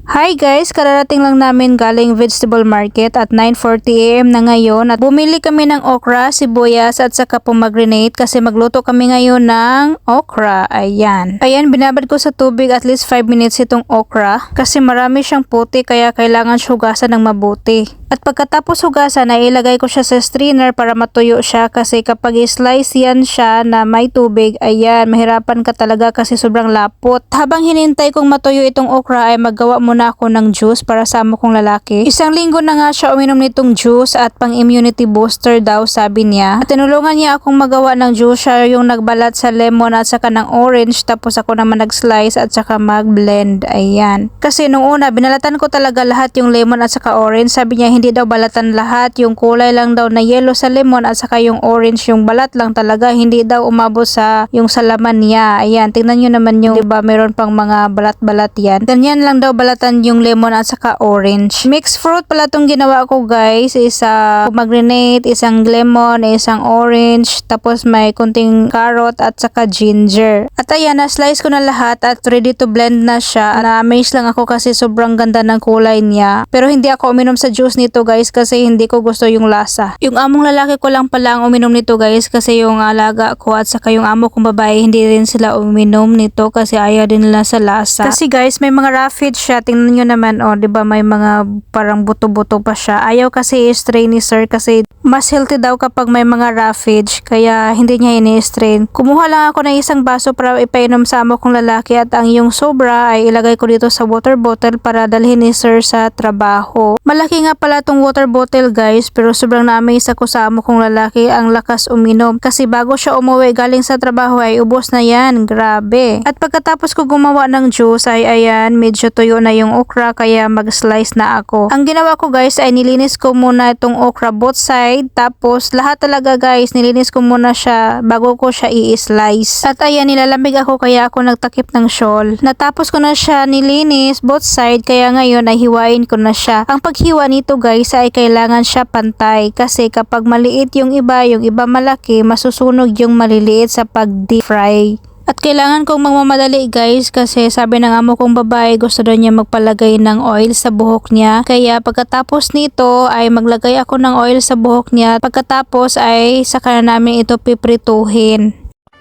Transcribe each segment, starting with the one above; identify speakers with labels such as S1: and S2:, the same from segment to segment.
S1: Hi guys, kararating lang namin galing vegetable market at 9:40 AM na ngayon at bumili kami ng okra, sibuyas at saka pomegranate kasi magluto kami ngayon ng okra. Ayan, binabad ko sa tubig at least 5 minutes itong okra kasi marami siyang puti kaya kailangan hugasan ng mabuti. At pagkatapos hugasan ay ilagay ko siya sa strainer para matuyo siya kasi kapag i-slice yan siya na may tubig, ayan, mahirapan ka talaga kasi sobrang lapot. Habang hinintay kong matuyo itong okra ay maggawa muna ako ng juice para sa amo kong lalaki. Isang linggo na nga siya uminom nitong juice at pang immunity booster daw sabi niya. At tinulungan niya akong magawa ng juice, siya yung nagbalat sa lemon at saka ng orange tapos ako naman nag-slice at saka mag-blend. Ayan. Kasi nung una binalatan ko talaga lahat yung lemon at saka orange, sabi niya hindi daw balatan lahat, yung kulay lang daw na yellow sa lemon at saka yung orange yung balat lang talaga, hindi daw umabot sa yung salaman niya. Ayan, tingnan nyo naman yung, diba, meron pang mga balat-balat yan. Ganyan lang daw balatan yung lemon at saka orange. Mixed fruit pala tong ginawa ko guys, isa pomegranate, isang lemon, isang orange, tapos may kunting carrot at saka ginger. At ayan, na-slice ko na lahat at ready to blend na siya. Na-amaze lang ako kasi sobrang ganda ng kulay niya. Pero hindi ako uminom sa juice nito guys kasi hindi ko gusto yung lasa. Yung among lalaki ko lang pala ang uminom nito guys kasi yung alaga ko at saka yung amo kong babae hindi rin sila uminom nito kasi ayaw din nila sa lasa. Kasi guys may mga raffid siya, tingnan nyo naman diba may mga parang buto-buto pa siya. Ayaw kasi i-strain ni sir kasi mas healthy daw kapag may mga raffid kaya hindi niya ini-strain. Kumuha lang ako ng isang baso para ipainom sa amo kong lalaki at ang yung sobra ay ilagay ko dito sa water bottle para dalhin ni sir sa trabaho. Malaki nga pala tong water bottle guys pero sobrang na-amaze ako sa amo kong lalaki, ang lakas uminom kasi bago siya umuwi galing sa trabaho ay ubos na yan, grabe. At pagkatapos ko gumawa ng juice ay ayan, medyo tuyo na yung okra kaya mag-slice na ako. Ang ginawa ko guys ay nilinis ko muna itong okra both side, tapos lahat talaga guys nilinis ko muna siya bago ko siya i-slice. At ayan, nilalamig ako kaya ako nagtakip ng shawl. Natapos ko na siya nilinis both side kaya ngayon ay hiwain ko na siya. Ang paghiwa nito guys ay kailangan siya pantay kasi kapag maliit yung iba malaki, masusunog yung maliliit sa pag-deep fry. At kailangan kong magmamadali guys kasi sabi ng amo kong babae gusto daw niya magpalagay ng oil sa buhok niya. Kaya pagkatapos nito ay maglagay ako ng oil sa buhok niya. Pagkatapos ay saka na namin ito piprituhin.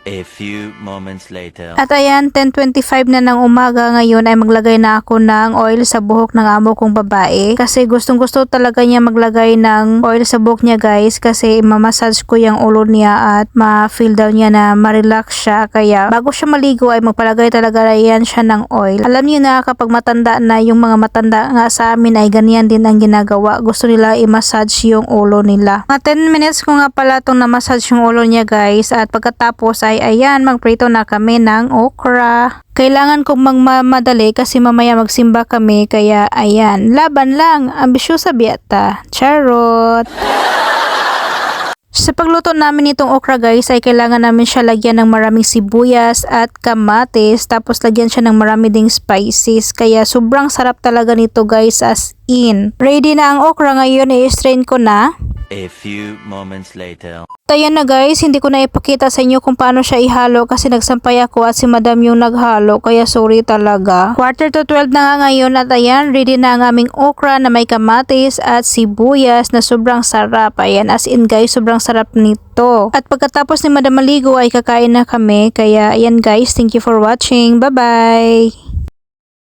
S2: A few moments later.
S1: At ayan, 10:25 na ng umaga ngayon ay maglagay na ako ng oil sa buhok ng amo kong babae. Kasi gustong gusto talaga niya maglagay ng oil sa buhok niya guys kasi mamassage ko yung ulo niya at ma-feel daw niya na ma-relax siya. Kaya bago siya maligo ay magpalagay talaga yan siya ng oil. Alam niyo na kapag matanda na, yung mga matanda nga sa amin ay ganyan din ang ginagawa. Gusto nila i-massage yung ulo nila. Mga 10 minutes ko nga pala itong na-massage yung ulo niya guys at pagkatapos ay ayan, magprito na kami ng okra. Kailangan kong magmamadali kasi mamaya magsimba kami kaya ayan, laban lang, ambisyosa biyata. Charot! Sa pagluto namin itong okra guys ay kailangan namin siya lagyan ng maraming sibuyas at kamatis tapos lagyan siya ng marami ding spices kaya sobrang sarap talaga nito guys, as in. Ready na ang okra ngayon, i-strain ko na.
S2: A few moments later.
S1: Ayan na guys, hindi ko na ipakita sa inyo kung paano siya ihalo kasi nagsampay ako at si madam yung naghalo kaya sorry talaga. 11:45 na nga ngayon at ayan, ready na ang aming okra na may kamatis at sibuyas na sobrang sarap. Ayan, as in guys, sobrang sarap nito. At pagkatapos ni madam maligo ay kakain na kami kaya ayan guys, thank you for watching. Bye bye!